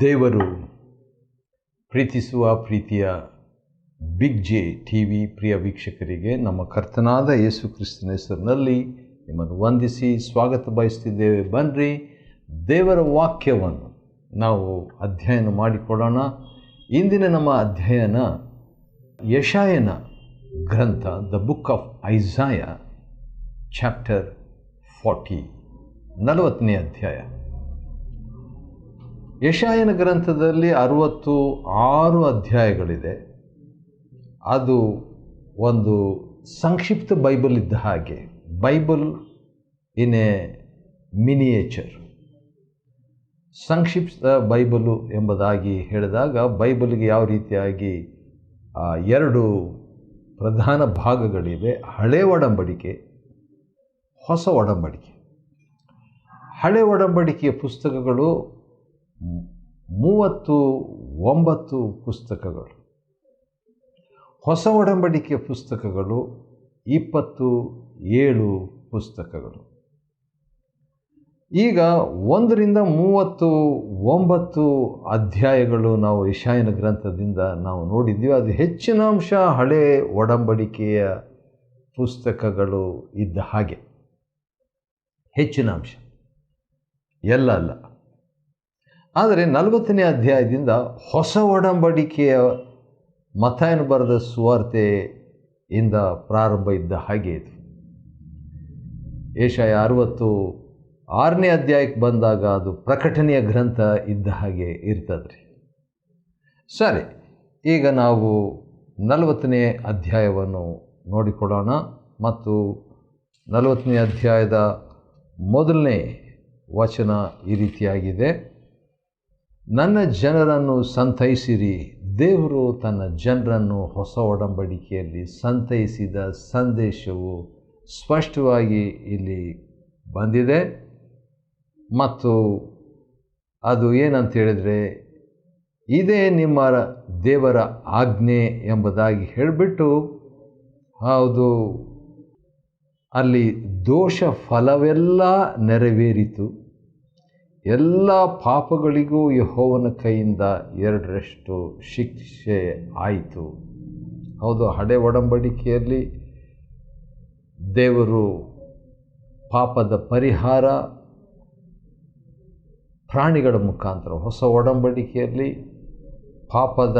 ದೇವರು ಪ್ರೀತಿಸುವ ಪ್ರೀತಿಯ ಬಿಗ್ ಜೆ ಟಿ ವಿ ಪ್ರಿಯ ವೀಕ್ಷಕರಿಗೆ ನಮ್ಮ ಕರ್ತನಾದ ಯೇಸು ಕ್ರಿಸ್ತನ ಹೆಸರಿನಲ್ಲಿ ನಿಮ್ಮನ್ನು ವಂದಿಸಿ ಸ್ವಾಗತ ಬಯಸ್ತಿದ್ದೇವೆ. ಬನ್ನಿರಿ, ದೇವರ ವಾಕ್ಯವನ್ನು ನಾವು ಅಧ್ಯಯನ ಮಾಡಿಕೊಳ್ಳೋಣ. ಇಂದಿನ ನಮ್ಮ ಅಧ್ಯಯನ ಯೆಶಾಯನ ಗ್ರಂಥ, ದ ಬುಕ್ ಆಫ್ ಐಸಾಯ, ಚಾಪ್ಟರ್ 40, 40ನೇ ಅಧ್ಯಾಯ. ಯೆಶಾಯನ ಗ್ರಂಥದಲ್ಲಿ 66 ಅಧ್ಯಾಯಗಳಿದೆ. ಅದು ಒಂದು ಸಂಕ್ಷಿಪ್ತ ಬೈಬಲ್ ಇದ್ದ ಹಾಗೆ, ಬೈಬಲ್ ಇನ್ ಎ ಮಿನಿಯೇಚರ್. ಸಂಕ್ಷಿಪ್ತ ಬೈಬಲು ಎಂಬುದಾಗಿ ಹೇಳಿದಾಗ ಬೈಬಲ್ಗೆ ಯಾವ ರೀತಿಯಾಗಿ 2 ಪ್ರಧಾನ ಭಾಗಗಳಿವೆ: ಹಳೆ ಒಡಂಬಡಿಕೆ, ಹೊಸ ಒಡಂಬಡಿಕೆ. ಹಳೆ ಒಡಂಬಡಿಕೆಯ ಪುಸ್ತಕಗಳು 39 ಪುಸ್ತಕಗಳು, ಹೊಸ ಒಡಂಬಡಿಕೆಯ ಪುಸ್ತಕಗಳು 27 ಪುಸ್ತಕಗಳು. ಈಗ 1 ರಿಂದ 39 ಅಧ್ಯಾಯಗಳು ನಾವು ಯೆಶಾಯನ ಗ್ರಂಥದಿಂದ ನಾವು ನೋಡಿದ್ದೀವಿ. ಅದು ಹೆಚ್ಚಿನ ಅಂಶ ಹಳೆ ಒಡಂಬಡಿಕೆಯ ಪುಸ್ತಕಗಳು ಇದ್ದ ಹಾಗೆ, ಹೆಚ್ಚಿನ ಅಂಶ, ಎಲ್ಲ ಅಲ್ಲ. ಆದರೆ 40ನೇ ಅಧ್ಯಾಯದಿಂದ ಹೊಸ ಒಡಂಬಡಿಕೆಯ ಮತ್ತಾಯನು ಬರೆದ ಸುವಾರ್ತೆಯಿಂದ ಪ್ರಾರಂಭ ಇದ್ದ ಹಾಗೆ ಇದು. ಯೆಶಾಯ 66ನೇ ಅಧ್ಯಾಯಕ್ಕೆ ಬಂದಾಗ ಅದು ಪ್ರಕಟಣೆಯ ಗ್ರಂಥ ಇದ್ದ ಹಾಗೆ ಇರ್ತದ್ರಿ. ಸರಿ, ಈಗ ನಾವು 40ನೇ ಅಧ್ಯಾಯವನ್ನು ನೋಡಿಕೊಳ್ಳೋಣ. ಮತ್ತು 40ನೇ ಅಧ್ಯಾಯದ ಮೊದಲನೇ ವಚನ ಈ ರೀತಿಯಾಗಿದೆ: ನನ್ನ ಜನರನ್ನು ಸಂತೈಸಿರಿ. ದೇವರು ತನ್ನ ಜನರನ್ನು ಹೊಸ ಒಡಂಬಡಿಕೆಯಲ್ಲಿ ಸಂತೈಸಿದ ಸಂದೇಶವು ಸ್ಪಷ್ಟವಾಗಿ ಇಲ್ಲಿ ಬಂದಿದೆ. ಮತ್ತು ಅದು ಏನಂತ ಹೇಳಿದರೆ, ಇದೇ ನಿಮ್ಮ ದೇವರ ಆಜ್ಞೆ ಎಂಬುದಾಗಿ ಹೇಳಿಬಿಟ್ಟು, ಹೌದು, ಅಲ್ಲಿ ದೋಷ ಫಲವೆಲ್ಲ ನೆರವೇರಿತು, ಎಲ್ಲ ಪಾಪಗಳಿಗೂ ಯೆಹೋವನ ಕೈಯಿಂದ 2ರಷ್ಟು ಶಿಕ್ಷೆ ಆಯಿತು. ಹೌದು, ಹಳೆ ಒಡಂಬಡಿಕೆಯಲ್ಲಿ ದೇವರು ಪಾಪದ ಪರಿಹಾರ ಪ್ರಾಣಿಗಳ ಮುಖಾಂತರ, ಹೊಸ ಒಡಂಬಡಿಕೆಯಲ್ಲಿ ಪಾಪದ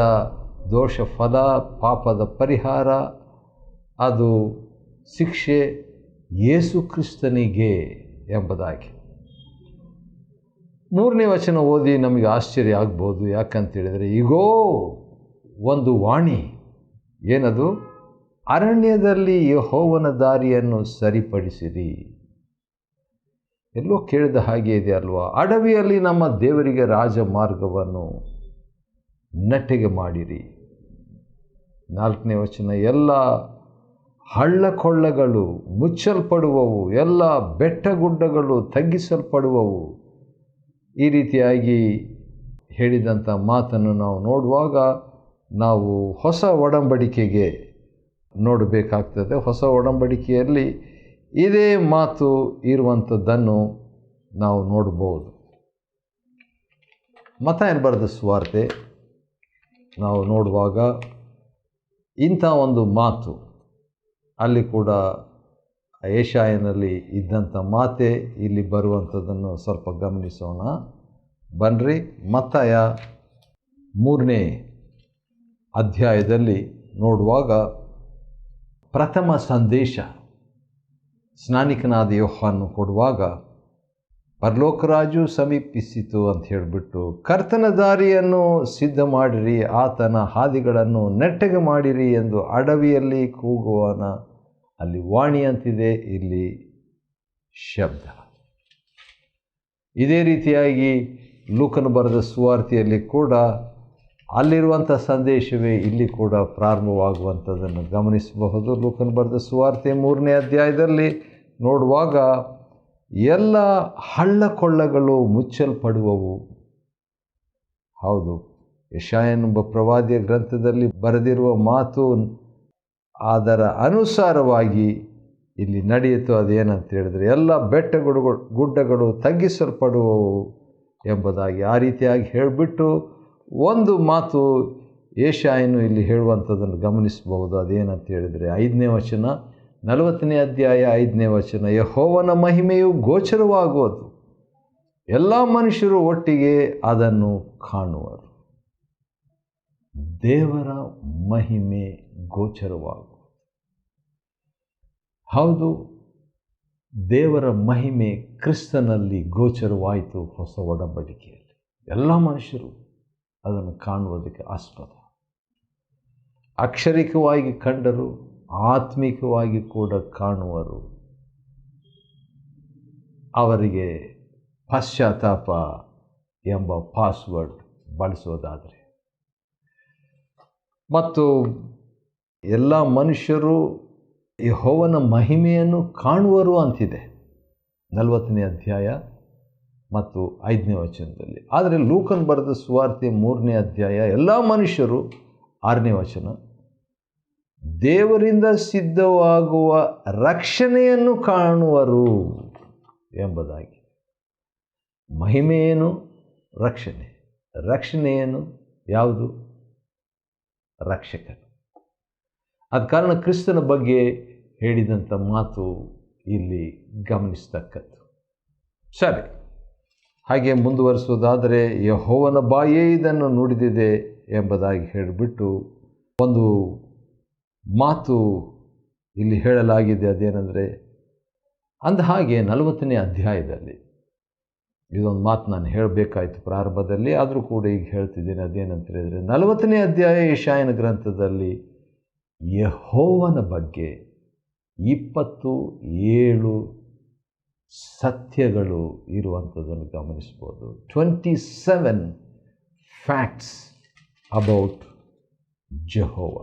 ದೋಷ ಫಲ, ಪಾಪದ ಪರಿಹಾರ, ಅದು ಶಿಕ್ಷೆ ಯೇಸು ಕ್ರಿಸ್ತನಿಗೆ ಎಂಬುದಾಗಿ. 3ನೇ ವಚನ ಓದಿ ನಮಗೆ ಆಶ್ಚರ್ಯ ಆಗ್ಬೋದು. ಯಾಕಂತೇಳಿದರೆ, ಈಗೋ ಒಂದು ವಾಣಿ, ಏನದು? ಅರಣ್ಯದಲ್ಲಿ ಯೆಹೋವನ ದಾರಿಯನ್ನು ಸರಿಪಡಿಸಿರಿ. ಎಲ್ಲೋ ಕೇಳಿದ ಹಾಗೆ ಇದೆ ಅಲ್ವಾ? ಅಡವಿಯಲ್ಲಿ ನಮ್ಮ ದೇವರಿಗೆ ರಾಜಮಾರ್ಗವನ್ನು ನೆಟ್ಟಗೆ ಮಾಡಿರಿ. 4ನೇ ವಚನ: ಎಲ್ಲ ಹಳ್ಳ ಕೊಳ್ಳಗಳು ಮುಚ್ಚಲ್ಪಡುವವು, ಎಲ್ಲ ಬೆಟ್ಟಗುಡ್ಡಗಳು ತಗ್ಗಿಸಲ್ಪಡುವವು. ಈ ರೀತಿಯಾಗಿ ಹೇಳಿದಂಥ ಮಾತನ್ನು ನಾವು ನೋಡುವಾಗ ನಾವು ಹೊಸ ಒಡಂಬಡಿಕೆಗೆ ನೋಡಬೇಕಾಗ್ತದೆ. ಹೊಸ ಒಡಂಬಡಿಕೆಯಲ್ಲಿ ಇದೇ ಮಾತು ಇರುವಂಥದ್ದನ್ನು ನಾವು ನೋಡ್ಬೋದು. ಮತ್ತಾಯನು ಬರೆದ ಸುವಾರ್ತೆ ನಾವು ನೋಡುವಾಗ ಇಂಥ ಒಂದು ಮಾತು ಅಲ್ಲಿ ಕೂಡ ಯೆಶಾಯನಲ್ಲಿ ಇದ್ದಂಥ ಮಾತೆ ಇಲ್ಲಿ ಬರುವಂಥದ್ದನ್ನು ಸ್ವಲ್ಪ ಗಮನಿಸೋಣ. ಬನ್ನಿರಿ, ಮತ್ತಾಯ 3ನೇ ಅಧ್ಯಾಯದಲ್ಲಿ ನೋಡುವಾಗ ಪ್ರಥಮ ಸಂದೇಶ ಸ್ನಾನಿಕನಾದ ಯೋಹಾನನು ಕೊಡುವಾಗ, ಪರಲೋಕ ರಾಜ್ಯು ಸಮೀಪಿಸಿತು ಅಂತ ಹೇಳಿಬಿಟ್ಟು, ಕರ್ತನ ದಾರಿಯನ್ನು ಸಿದ್ಧ ಮಾಡಿರಿ, ಆತನ ಹಾದಿಗಳನ್ನು ನೆಟ್ಟಗೆ ಮಾಡಿರಿ ಎಂದು ಅಡವಿಯಲ್ಲಿ ಕೂಗುವನ. ಅಲ್ಲಿ ವಾಣಿ ಅಂತಿದೆ, ಇಲ್ಲಿ ಶಬ್ದ. ಇದೇ ರೀತಿಯಾಗಿ ಲೂಕನು ಬರೆದ ಸುವಾರ್ತೆಯಲ್ಲಿ ಕೂಡ ಅಲ್ಲಿರುವಂಥ ಸಂದೇಶವೇ ಇಲ್ಲಿ ಕೂಡ ಪ್ರಾರಂಭವಾಗುವಂಥದ್ದನ್ನು ಗಮನಿಸಬಹುದು. ಲೂಕನು ಬರೆದ ಸುವಾರ್ತೆ 3ನೇ ಅಧ್ಯಾಯದಲ್ಲಿ ನೋಡುವಾಗ ಎಲ್ಲ ಹಳ್ಳ ಕೊಳ್ಳಗಳು ಮುಚ್ಚಲ್ಪಡುವವು. ಹೌದು, ಯೆಶಾಯನೆಂಬ ಪ್ರವಾದಿಯ ಗ್ರಂಥದಲ್ಲಿ ಬರೆದಿರುವ ಮಾತು ಅದರ ಅನುಸಾರವಾಗಿ ಇಲ್ಲಿ ನಡೆಯಿತು. ಅದೇನಂತ ಹೇಳಿದರೆ, ಎಲ್ಲ ಬೆಟ್ಟಗುಡ್ಡಗಳು ತಗ್ಗಿಸಲ್ಪಡುವವು, ಎಂಬುದಾಗಿ ಆ ರೀತಿಯಾಗಿ ಹೇಳಿಬಿಟ್ಟು ಒಂದು ಮಾತು ಯೆಶಾಯನು ಇಲ್ಲಿ ಹೇಳುವಂಥದ್ದನ್ನು ಗಮನಿಸಬಹುದು. ಅದೇನಂತ ಹೇಳಿದರೆ 5ನೇ ವಚನ, 40ನೇ ಅಧ್ಯಾಯ 5ನೇ ವಚನ, ಯೆಹೋವನ ಮಹಿಮೆಯು ಗೋಚರವಾಗುವುದು, ಎಲ್ಲ ಮನುಷ್ಯರು ಒಟ್ಟಿಗೆ ಅದನ್ನು ಕಾಣುವರು. ದೇವರ ಮಹಿಮೆ ಗೋಚರವಾಗುವುದು. ಹೌದು, ದೇವರ ಮಹಿಮೆ ಕ್ರಿಸ್ತನಲ್ಲಿ ಗೋಚರವಾಯಿತು. ಹೊಸ ಒಡಂಬಡಿಕೆಯಲ್ಲಿ ಎಲ್ಲ ಮನುಷ್ಯರು ಅದನ್ನು ಕಾಣುವುದಕ್ಕೆ ಆಸ್ಪದ. ಅಕ್ಷರಿಕವಾಗಿ ಕಂಡರು, ಆತ್ಮಿಕವಾಗಿ ಕೂಡ ಕಾಣುವರು. ಅವರಿಗೆ ಪಶ್ಚಾತ್ತಾಪ ಎಂಬ ಪಾಸ್ವರ್ಡ್ ಬಳಸೋದಾದರೆ, ಮತ್ತು ಎಲ್ಲ ಮನುಷ್ಯರು ಯೆಹೋವನ ಮಹಿಮೆಯನ್ನು ಕಾಣುವರು ಅಂತಿದೆ 40ನೇ ಅಧ್ಯಾಯ ಮತ್ತು 5ನೇ ವಚನದಲ್ಲಿ. ಆದರೆ ಲೂಕನ್ ಬರೆದ ಸುವಾರ್ತೆ 3ನೇ ಅಧ್ಯಾಯ ಎಲ್ಲ ಮನುಷ್ಯರು 6ನೇ ವಚನ, ದೇವರಿಂದ ಸಿದ್ಧವಾಗುವ ರಕ್ಷಣೆಯನ್ನು ಕಾಣುವರು ಎಂಬುದಾಗಿ. ಮಹಿಮೆಯೇನು? ರಕ್ಷಣೆ. ರಕ್ಷಣೆಯೇನು? ಯಾವುದು? ರಕ್ಷಕನು. ಆದ ಕಾರಣ ಕ್ರಿಸ್ತನ ಬಗ್ಗೆ ಹೇಳಿದಂಥ ಮಾತು ಇಲ್ಲಿ ಗಮನಿಸ್ತಕ್ಕದ್ದು. ಸರಿ, ಹಾಗೆ ಮುಂದುವರಿಸೋದಾದರೆ, ಯೆಹೋವನ ಬಾಯೇ ಇದನ್ನು ನುಡಿದಿದೆ ಎಂಬುದಾಗಿ ಹೇಳಿಬಿಟ್ಟು ಒಂದು ಮಾತು ಇಲ್ಲಿ ಹೇಳಲಾಗಿದೆ. ಅದೇನೆಂದರೆ, ಅಂದ ಹಾಗೆ 40ನೇ ಅಧ್ಯಾಯದಲ್ಲಿ ಇದೊಂದು ಮಾತು ನಾನು ಹೇಳಬೇಕಾಯಿತು ಪ್ರಾರಂಭದಲ್ಲಿ, ಆದರೂ ಕೂಡ ಈಗ ಹೇಳ್ತಿದ್ದೇನೆ. ಅದೇನಂತ ಹೇಳಿದರೆ, 40ನೇ ಅಧ್ಯಾಯ ಯೆಶಾಯನ ಗ್ರಂಥದಲ್ಲಿ ಯೆಹೋವನ ಬಗ್ಗೆ 27 ಸತ್ಯಗಳು ಇರುವಂಥದ್ದನ್ನು ಗಮನಿಸ್ಬೋದು. 27 ಫ್ಯಾಕ್ಟ್ಸ್ ಅಬೌಟ್ ಜೆಹೋವ.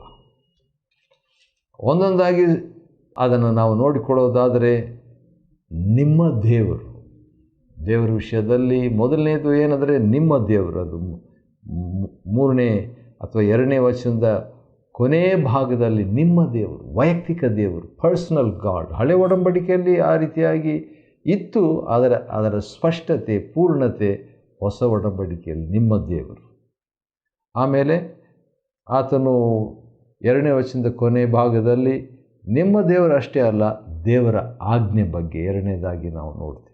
ಒಂದೊಂದಾಗಿ ಅದನ್ನು ನಾವು ನೋಡಿಕೊಳ್ಳೋದಾದರೆ, ನಿಮ್ಮ ದೇವರ ವಿಷಯದಲ್ಲಿ ಮೊದಲನೇದು ಏನಂದರೆ ನಿಮ್ಮ ದೇವರು. ಅದು 3ನೇ ಅಥವಾ 2ನೇ ವಚನದ ಕೊನೆಯ ಭಾಗದಲ್ಲಿ ನಿಮ್ಮ ದೇವರು, ವೈಯಕ್ತಿಕ ದೇವರು, ಪರ್ಸನಲ್ ಗಾಡ್. ಹಳೆ ಒಡಂಬಡಿಕೆಯಲ್ಲಿ ಆ ರೀತಿಯಾಗಿ ಇತ್ತು. ಅದರ ಸ್ಪಷ್ಟತೆ, ಪೂರ್ಣತೆ ಹೊಸ ಒಡಂಬಡಿಕೆಯಲ್ಲಿ ನಿಮ್ಮ ದೇವರು. ಆಮೇಲೆ ಆತನು 2ನೇ ವಚನದ ಕೊನೆಯ ಭಾಗದಲ್ಲಿ ನಿಮ್ಮ ದೇವರು ಅಷ್ಟೇ ಅಲ್ಲ, ದೇವರ ಆಜ್ಞೆ ಬಗ್ಗೆ 2ನೇದಾಗಿ ನಾವು ನೋಡ್ತೀವಿ.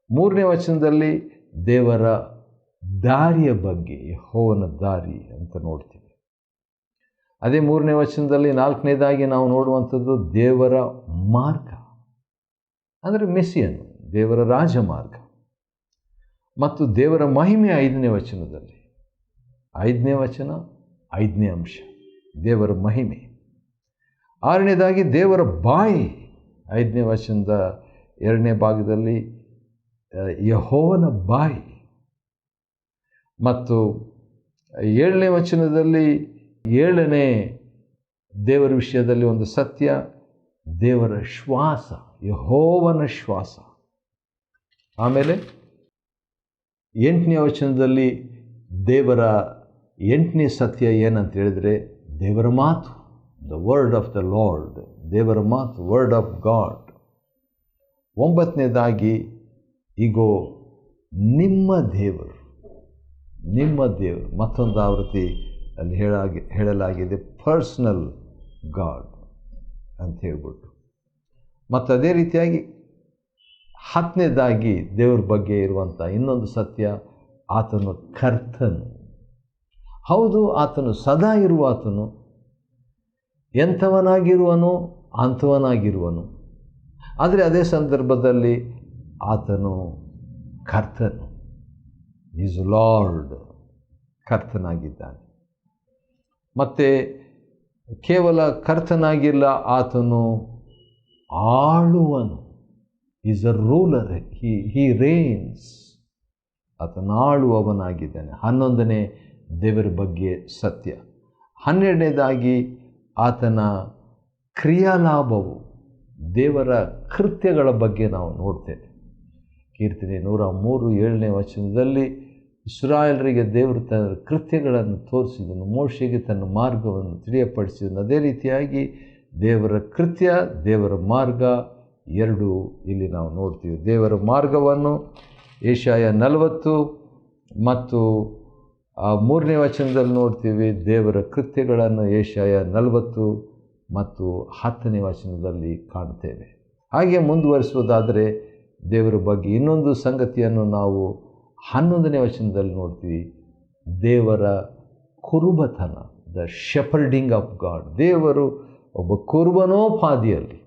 3ನೇ ವಚನದಲ್ಲಿ ದೇವರ ದಾರಿಯ ಬಗ್ಗೆ, ಯೆಹೋವನ ದಾರಿ ಅಂತ ನೋಡ್ತೀವಿ. ಅದೇ 3ನೇ ವಚನದಲ್ಲಿ 4ನೇದಾಗಿ ನಾವು ನೋಡುವಂಥದ್ದು ದೇವರ ಮಾರ್ಗ, ಅಂದರೆ ಮೆಸ್ಸಿಯನು, ದೇವರ ರಾಜಮಾರ್ಗ. ಮತ್ತು ದೇವರ ಮಹಿಮೆ 5ನೇ ವಚನದಲ್ಲಿ. 5ನೇ ವಚನ 5ನೇ ಅಂಶ, ದೇವರ ಮಹಿಮೆ. 6ನೇದಾಗಿ ದೇವರ ಬಾಯಿ, 5ನೇ ವಚನದ 2ನೇ ಭಾಗದಲ್ಲಿ ಯೆಹೋವನ ಬಾಯಿ. ಮತ್ತು 7ನೇ ವಚನದಲ್ಲಿ 7ನೇ ದೇವರ ವಿಷಯದಲ್ಲಿ ಒಂದು ಸತ್ಯ, ದೇವರ ಶ್ವಾಸ, ಯೆಹೋವನ ಶ್ವಾಸ. ಆಮೇಲೆ 8ನೇ ವಚನದಲ್ಲಿ ದೇವರ 8ನೇ ಸತ್ಯ ಏನಂತ ಹೇಳಿದರೆ ದೇವರ ಮಾತು, the word of the lord, ದೇವರ ಮಾತು, ವರ್ಡ್ ಆಫ್ ಗಾಡ್. 9ನೇದಾಗಿ ಈಗೋ ನಿಮ್ಮ ದೇವರು, ನಿಮ್ಮ ದೇವರು. ಮತ್ತೊಂದು ಆವೃತ್ತಿ ಅಲ್ಲಿ ಹೇಳಲಾಗಿದೆ ಪರ್ಸನಲ್ ಗಾಡ್ ಅಂತ ಹೇಳ್ಬಿಟ್ಟು. ಮತ್ತು ಅದೇ ರೀತಿಯಾಗಿ 10ನೇದಾಗಿ ದೇವರ ಬಗ್ಗೆ ಇರುವಂಥ ಇನ್ನೊಂದು ಸತ್ಯ, ಆತನು ಕರ್ತನು. ಹೌದು, ಆತನು ಸದಾ ಇರುವ ಆತನು, ಎಂಥವನಾಗಿರುವನು ಅಂಥವನಾಗಿರುವನು. ಆದರೆ ಅದೇ ಸಂದರ್ಭದಲ್ಲಿ ಆತನು ಕರ್ತನು, ಈಸ್ ಲಾರ್ಡ್, ಕರ್ತನಾಗಿದ್ದಾನೆ. ಮತ್ತು ಕೇವಲ ಕರ್ತನಾಗಿಲ್ಲ, ಆತನು ಆಳುವನು, is a ruler, he reigns, ಆತನು ಆಳುವವನಾಗಿದ್ದಾನೆ. 11ನೇ ದೇವರ ಬಗ್ಗೆ ಸತ್ಯ. 12ನೇದಾಗಿ ಆತನ ಕ್ರಿಯಾಲಾಭವು, ದೇವರ ಕೃತ್ಯಗಳ ಬಗ್ಗೆ ನಾವು ನೋಡ್ತೇವೆ. ಕೀರ್ತನೆ 103 7ನೇ ವಚನದಲ್ಲಿ ಇಸ್ರಾಯೇಲರಿಗೆ ದೇವರು ತನ್ನ ಕೃತ್ಯಗಳನ್ನು ತೋರಿಸಿದನು, ಮೋಶೆಗೆ ತನ್ನ ಮಾರ್ಗವನ್ನು ತಿಳಿಯಪಡಿಸಿದನು. ಅದೇ ರೀತಿಯಾಗಿ ದೇವರ ಕೃತ್ಯ, ದೇವರ ಮಾರ್ಗ 2 ಇಲ್ಲಿ ನಾವು ನೋಡ್ತೀವಿ. ದೇವರ ಮಾರ್ಗವನ್ನು ಯೆಶಾಯ 40 ಮತ್ತು 3ನೇ ವಚನದಲ್ಲಿ ನೋಡ್ತೀವಿ ದೇವರ ಕೃತ್ಯಗಳನ್ನು. ಯೆಶಾಯ 40 ಮತ್ತು 10ನೇ ವಚನದಲ್ಲಿ ಕಾಣ್ತೇವೆ. ಹಾಗೆ ಮುಂದುವರಿಸುವುದಾದರೆ ದೇವರ ಬಗ್ಗೆ ಇನ್ನೊಂದು ಸಂಗತಿಯನ್ನು ನಾವು 11ನೇ ವಚನದಲ್ಲಿ ನೋಡ್ತೀವಿ. ದೇವರ ಕುರುಬತನ, ದ ಶೆಪರ್ಡಿಂಗ್ ಆಫ್ ಗಾಡ್. ದೇವರು ಒಬ್ಬ ಕುರುಬನೋಪಾದಿಯಲ್ಲಿ,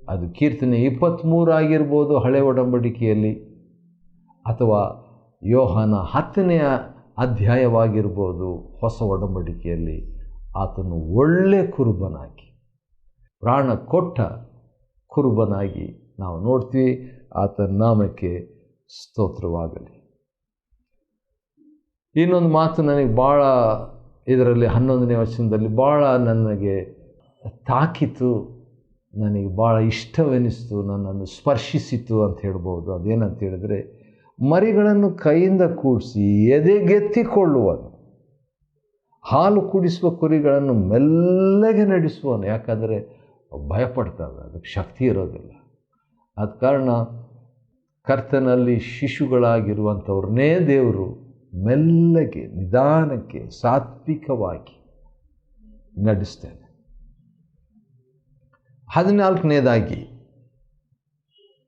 ಅದು ಕೀರ್ತನೆ 23 ಆಗಿರ್ಬೋದು ಹಳೆ ಒಡಂಬಡಿಕೆಯಲ್ಲಿ, ಅಥವಾ ಯೋಹಾನ 10ನೇ ಅಧ್ಯಾಯವಾಗಿರ್ಬೋದು ಹೊಸ ಒಡಂಬಡಿಕೆಯಲ್ಲಿ. ಆತನು ಒಳ್ಳೆ ಕುರುಬನಾಗಿ, ಪ್ರಾಣ ಕೊಟ್ಟ ಕುರುಬನಾಗಿ ನಾವು ನೋಡ್ತೀವಿ. ಆತನ ನಾಮಕ್ಕೆ ಸ್ತೋತ್ರವಾಗಲಿ. ಇನ್ನೊಂದು ಮಾತು ನನಗೆ ಭಾಳ ಇದರಲ್ಲಿ 11ನೇ ವಚನದಲ್ಲಿ ಭಾಳ ನನಗೆ ತಾಕಿತು, ನನಗೆ ಭಾಳ ಇಷ್ಟವೆನಿಸ್ತು, ನನ್ನನ್ನು ಸ್ಪರ್ಶಿಸಿತು ಅಂತ ಹೇಳ್ಬೋದು. ಅದೇನಂತ ಹೇಳಿದ್ರೆ, ಮರಿಗಳನ್ನು ಕೈಯಿಂದ ಕೂಡಿಸಿ ಎದೆಗೆತ್ತಿಕೊಳ್ಳುವನು, ಹಾಲು ಕುಡಿಸುವ ಕುರಿಗಳನ್ನು ಮೆಲ್ಲಗೆ ನಡೆಸುವನು. ಯಾಕಂದರೆ ಭಯಪಡ್ತವೆ, ಅದಕ್ಕೆ ಶಕ್ತಿ ಇರೋದಿಲ್ಲ. ಆದ ಕಾರಣ ಕರ್ತನಲ್ಲಿ ಶಿಶುಗಳಾಗಿರುವಂಥವ್ರನ್ನೇ ದೇವರು ಮೆಲ್ಲಗೆ, ನಿಧಾನಕ್ಕೆ, ಸಾತ್ವಿಕವಾಗಿ ನಡೆಸ್ತೇನೆ. 14ನೇದಾಗಿ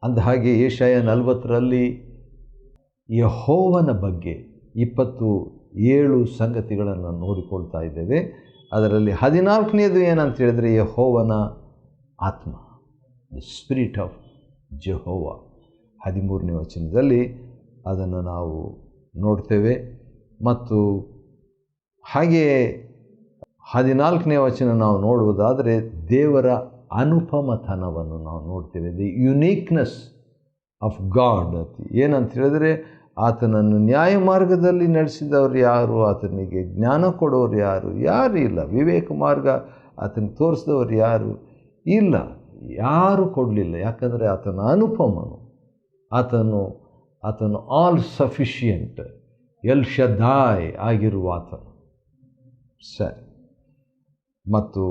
ಅಂದ ಹಾಗೆ ಯೆಶಾಯ 40ರಲ್ಲಿ ಯೆಹೋವನ ಬಗ್ಗೆ 27 ಸಂಗತಿಗಳನ್ನು ನೋಡಿಕೊಳ್ತಾ ಇದ್ದೇವೆ. ಅದರಲ್ಲಿ 14ನೇದು ಏನಂತ ಹೇಳಿದರೆ ಯೆಹೋವನ ಆತ್ಮ, ದ ಸ್ಪಿರಿಟ್ ಆಫ್ ಜೆಹೋವ. 13ನೇ ವಚನದಲ್ಲಿ ಅದನ್ನು ನಾವು ನೋಡ್ತೇವೆ. ಮತ್ತು ಹಾಗೆಯೇ 14ನೇ ವಚನ ನಾವು ನೋಡುವುದಾದರೆ ದೇವರ ಅನುಪಮತನವನ್ನು ನಾವು ನೋಡ್ತೇವೆ. The uniqueness of god. ಏನಂತ ಹೇಳಿದರೆ, ಆತನನ್ನು ನ್ಯಾಯ ಮಾರ್ಗದಲ್ಲಿ ನಡೆಸಿದವರು ಯಾರು, ಆತನಿಗೆ ಜ್ಞಾನ ಕೊಡೋರು ಯಾರು ಇಲ್ಲ. ವಿವೇಕ ಮಾರ್ಗ ಆತನಿಗೆ ತೋರಿಸಿದವರು ಯಾರು ಇಲ್ಲ, ಯಾರು ಕೊಡಲಿಲ್ಲ. ಯಾಕಂದರೆ ಆತನ ಅನುಪಮನು, ಆತನು ಆಲ್ ಸಫಿಷಿಯೆಂಟ್, ಎಲ್ ಶದ್ದಾಯ್ ಆಗಿರುವ ಆತನು. ಸರಿ. ಮತ್ತು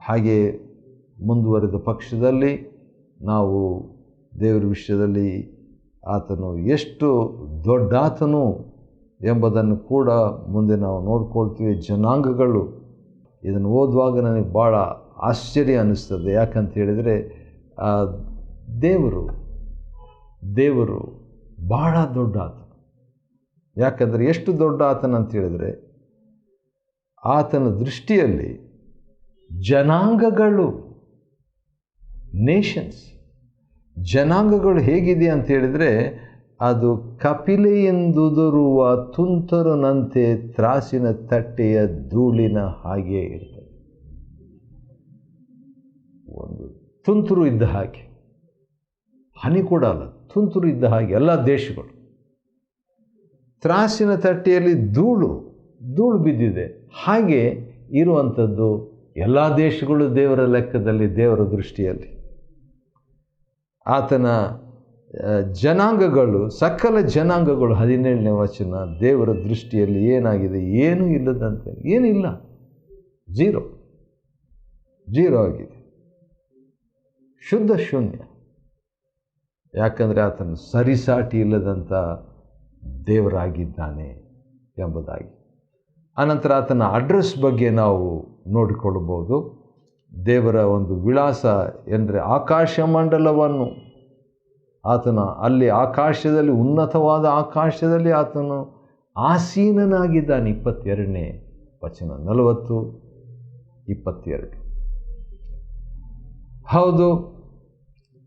ಹಾಗೆ ಮುಂದುವರೆದ ಪಕ್ಷದಲ್ಲಿ ನಾವು ದೇವರ ವಿಷಯದಲ್ಲಿ ಆತನು ಎಷ್ಟು ದೊಡ್ಡಾತನು ಎಂಬುದನ್ನು ಕೂಡ ಮುಂದೆ ನಾವು ನೋಡ್ಕೊಳ್ತೀವಿ. ಜನಾಂಗಗಳು ಇದನ್ನು ಓದುವಾಗ ನನಗೆ ಭಾಳ ಆಶ್ಚರ್ಯ ಅನ್ನಿಸ್ತದೆ. ಯಾಕಂತ ಹೇಳಿದರೆ, ದೇವರು ಭಾಳ ದೊಡ್ಡ ಆತನು. ಯಾಕಂದರೆ ಎಷ್ಟು ದೊಡ್ಡ ಆತನ ಅಂತ ಹೇಳಿದರೆ, ಆತನ ದೃಷ್ಟಿಯಲ್ಲಿ ಜನಾಂಗಗಳು, ನೇಷನ್ಸ್, ಜನಾಂಗಗಳು ಹೇಗಿದೆ ಅಂತ ಹೇಳಿದರೆ, ಅದು ಕಪಿಲೆಯಿಂದುದುರುವ ತುಂತುರಿನಂತೆ ತ್ರಾಸಿನ ತಟ್ಟೆಯ ಧೂಳಿನ ಹಾಗೆ ಇರ್ತದೆ. ಒಂದು ತುಂತುರು ಇದ್ದ ಹಾಗೆ, ಹನಿ ಕೂಡ ಅಲ್ಲ, ತುಂತುರು ಇದ್ದ ಹಾಗೆ ಎಲ್ಲ ದೇಶಗಳು. ತ್ರಾಸಿನ ತಟ್ಟೆಯಲ್ಲಿ ಧೂಳು ಬಿದ್ದಿದೆ ಹಾಗೆ ಇರುವಂಥದ್ದು ಎಲ್ಲ ದೇಶಗಳು ದೇವರ ಲೆಕ್ಕದಲ್ಲಿ, ದೇವರ ದೃಷ್ಟಿಯಲ್ಲಿ. ಆತನ ಜನಾಂಗಗಳು, ಸಕಲ ಜನಾಂಗಗಳು, 17ನೇ ವಚನ, ದೇವರ ದೃಷ್ಟಿಯಲ್ಲಿ ಏನಾಗಿದೆ? ಏನೂ ಇಲ್ಲದಂತೆ, ಏನಿಲ್ಲ, ಜೀರೋ ಆಗಿದೆ, ಶುದ್ಧ ಶೂನ್ಯ. ಯಾಕಂದರೆ ಆತನು ಸರಿಸಾಟಿ ಇಲ್ಲದಂಥ ದೇವರಾಗಿದ್ದಾನೆ ಎಂಬುದಾಗಿ. ಅನಂತರ ಆತನ ಅಡ್ರೆಸ್ ಬಗ್ಗೆ ನಾವು ನೋಡಿಕೊಳ್ಳಬಹುದು. ದೇವರ ಒಂದು ವಿಳಾಸ ಎಂದರೆ ಆಕಾಶ ಮಂಡಲವನ್ನು ಆತನ ಅಲ್ಲಿ ಆಕಾಶದಲ್ಲಿ, ಉನ್ನತವಾದ ಆಕಾಶದಲ್ಲಿ ಆತನು ಆಸೀನನಾಗಿದ್ದಾನೆ. 22ನೇ ವಚನ, 40, 22. ಹೌದು,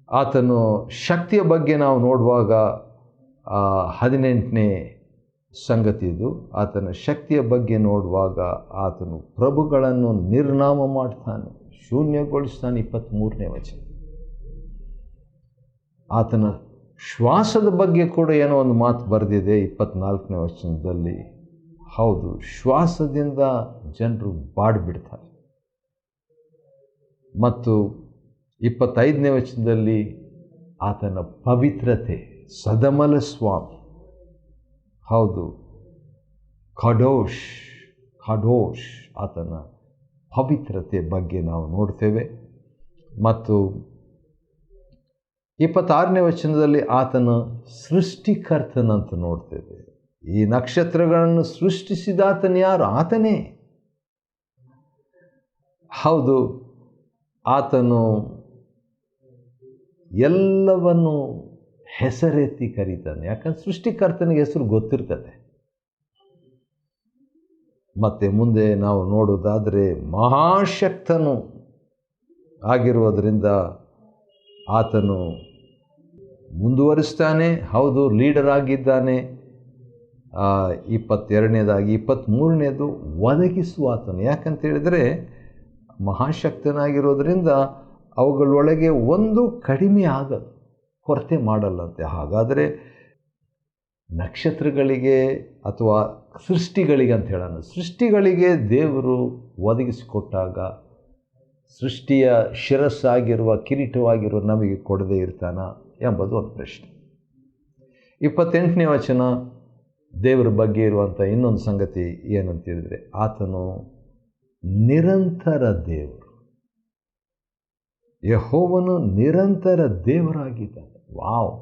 ಆತನು ಶಕ್ತಿಯ ಬಗ್ಗೆ ನಾವು ನೋಡುವಾಗ 18ನೇ ಸಂಗತಿ ಇದು. ಆತನ ಶಕ್ತಿಯ ಬಗ್ಗೆ ನೋಡುವಾಗ ಆತನು ಪ್ರಭುಗಳನ್ನು ನಿರ್ನಾಮ ಮಾಡ್ತಾನೆ, ಶೂನ್ಯಗೊಳಿಸ್ತಾನೆ. 23ನೇ ವಚನ. ಆತನ ಶ್ವಾಸದ ಬಗ್ಗೆ ಕೂಡ ಏನೋ ಒಂದು ಮಾತು ಬರೆದಿದೆ 24ನೇ ವಚನದಲ್ಲಿ. ಹೌದು, ಶ್ವಾಸದಿಂದ ಜನರು ಬಾಡ್ಬಿಡ್ತಾರೆ. ಮತ್ತು 25ನೇ ವಚನದಲ್ಲಿ ಆತನ ಪವಿತ್ರತೆ, ಸದಮಲ ಸ್ವಾಮಿ. ಹೌದು, ಖಡೋಷ್, ಆತನ ಪವಿತ್ರತೆ ಬಗ್ಗೆ ನಾವು ನೋಡ್ತೇವೆ. ಮತ್ತು 26ನೇ ವಚನದಲ್ಲಿ ಆತನು ಸೃಷ್ಟಿಕರ್ತನಂತ ನೋಡ್ತೇವೆ. ಈ ನಕ್ಷತ್ರಗಳನ್ನು ಸೃಷ್ಟಿಸಿದಾತನು ಯಾರು? ಆತನೇ. ಹೌದು, ಆತನು ಎಲ್ಲವನ್ನು ಹೆಸರೆತ್ತಿ ಕರೀತಾನೆ. ಯಾಕಂದ್ರೆ ಸೃಷ್ಟಿಕರ್ತನಿಗೆ ಹೆಸರು ಗೊತ್ತಿರ್ತದೆ. ಮತ್ತು ಮುಂದೆ ನಾವು ನೋಡೋದಾದರೆ ಮಹಾಶಕ್ತನು ಆಗಿರುವುದರಿಂದ ಆತನು ಮುಂದುವರಿಸ್ತಾನೆ. ಹೌದು, ಲೀಡರ್ ಆಗಿದ್ದಾನೆ. 22ನೇದಾಗಿ 23ನೇದು ಒದಗಿಸುವ ಆತನು. ಯಾಕಂತೇಳಿದರೆ ಮಹಾಶಕ್ತನಾಗಿರೋದ್ರಿಂದ ಅವುಗಳೊಳಗೆ ಒಂದು ಕಡಿಮೆ ಆಗದು, ಕೊರತೆ ಮಾಡಲ್ಲಂತೆ. ಹಾಗಾದರೆ ನಕ್ಷತ್ರಗಳಿಗೆ ಅಥವಾ ಸೃಷ್ಟಿಗಳಿಗೆ ಅಂತ ಹೇಳೋಣ, ಸೃಷ್ಟಿಗಳಿಗೆ ದೇವರು ಒದಗಿಸಿಕೊಟ್ಟಾಗ ಸೃಷ್ಟಿಯ ಶಿರಸ್ಸಾಗಿರುವ ಕಿರೀಟವಾಗಿರುವ ನಮಗೆ ಕೊಡದೇ ಇರ್ತಾನ ಎಂಬುದು ಒಂದು ಪ್ರಶ್ನೆ. 28ನೇ ವಚನ ದೇವರ ಬಗ್ಗೆ ಇರುವಂಥ ಇನ್ನೊಂದು ಸಂಗತಿ ಏನಂತೇಳಿದರೆ ಆತನು ನಿರಂತರ ದೇವರು. ಯೆಹೋವನು ನಿರಂತರ ದೇವರಾಗಿದ್ದಾನೆ. ವಾವ್!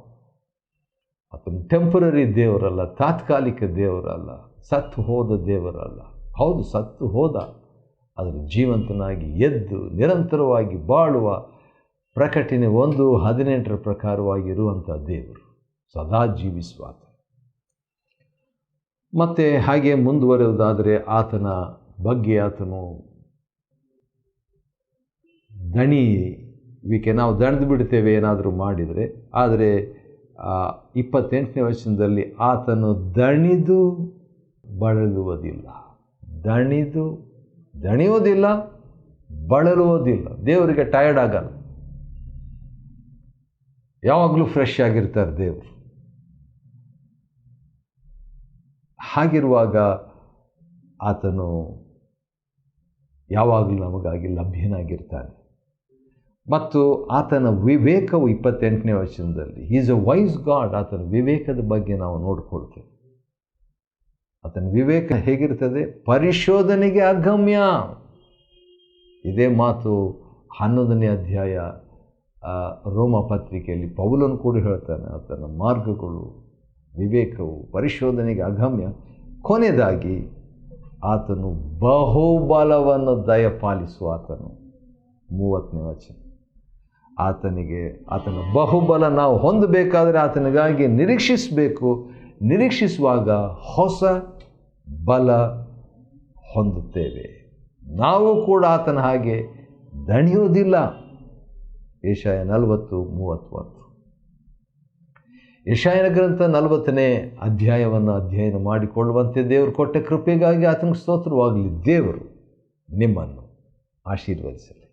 ಆತನು ಟೆಂಪರರಿ ದೇವರಲ್ಲ, ತಾತ್ಕಾಲಿಕ ದೇವರಲ್ಲ, ಸತ್ತು ಹೋದ ದೇವರಲ್ಲ. ಹೌದು, ಸತ್ತು ಹೋದ, ಆದರೆ ಜೀವಂತನಾಗಿ ಎದ್ದು ನಿರಂತರವಾಗಿ ಬಾಳುವ ಪ್ರಕಟಣೆ 1:18 ಪ್ರಕಾರವಾಗಿರುವಂಥ ದೇವರು, ಸದಾ ಜೀವಿಸುವ. ಮತ್ತು ಹಾಗೆ ಮುಂದುವರೆಯುವುದಾದರೆ ಆತನ ಬಗ್ಗೆ ಆತನು ದಣಿವಿಕೆ, ನಾವು ದಣಿದು ಬಿಡ್ತೇವೆ ಏನಾದರೂ ಮಾಡಿದರೆ. ಆದರೆ 28ನೇ ವಚನದಲ್ಲಿ ಆತನು ದಣಿದು ಬಳಲುವುದಿಲ್ಲ, ದಣಿಯೋದಿಲ್ಲ, ಬಳಲುವುದಿಲ್ಲ. ದೇವರಿಗೆ ಟಯರ್ಡ್ ಆಗಲ್ಲ, ಯಾವಾಗಲೂ ಫ್ರೆಶ್ ಆಗಿರ್ತಾರೆ ದೇವರು. ಹಾಗಿರುವಾಗ ಆತನು ಯಾವಾಗಲೂ ನಮಗಾಗಿ ಲಭ್ಯನಾಗಿರ್ತಾನೆ. ಮತ್ತು ಆತನ ವಿವೇಕವು 28ನೇ ವಚನದಲ್ಲಿ ಈಸ್ ಅ ವೈಸ್ ಗಾಡ್. ಆತನ ವಿವೇಕದ ಬಗ್ಗೆ ನಾವು ನೋಡಿಕೊಳ್ತೇವೆ. ಆತನ ವಿವೇಕ ಹೇಗಿರ್ತದೆ? ಪರಿಶೋಧನೆಗೆ ಅಗಮ್ಯ. ಇದೇ ಮಾತು 11ನೇ ಅಧ್ಯಾಯ ರೋಮ ಪತ್ರಿಕೆಯಲ್ಲಿ ಪೌಲನು ಕೂಡ ಹೇಳ್ತಾನೆ. ಆತನ ಮಾರ್ಗಗಳು, ವಿವೇಕವು ಪರಿಶೋಧನೆಗೆ ಅಗಮ್ಯ. ಕೊನೆಯದಾಗಿ ಆತನು ಬಹುಬಲವನ್ನು ದಯಪಾಲಿಸುವ ಆತನು. 30ನೇ ವಚನ. ಆತನ ಬಹುಬಲ ನಾವು ಹೊಂದಬೇಕಾದರೆ ಆತನಿಗಾಗಿ ನಿರೀಕ್ಷಿಸಬೇಕು. ನಿರೀಕ್ಷಿಸುವಾಗ ಹೊಸ ಬಲ ಹೊಂದುತ್ತೇವೆ. ನಾವು ಕೂಡ ಆತನ ಹಾಗೆ ದಣಿಯೋದಿಲ್ಲ. ಯೆಶಾಯ 40:31. ಯೆಶಾಯನ ಗ್ರಂಥ 40ನೇ ಅಧ್ಯಾಯವನ್ನು ಅಧ್ಯಯನ ಮಾಡಿಕೊಳ್ಳುವಂತೆ ದೇವರು ಕೊಟ್ಟ ಕೃಪೆಗಾಗಿ ಆತನಿಗೆ ಸ್ತೋತ್ರವಾಗಲಿ. ದೇವರು ನಿಮ್ಮನ್ನು ಆಶೀರ್ವದಿಸಲಿ.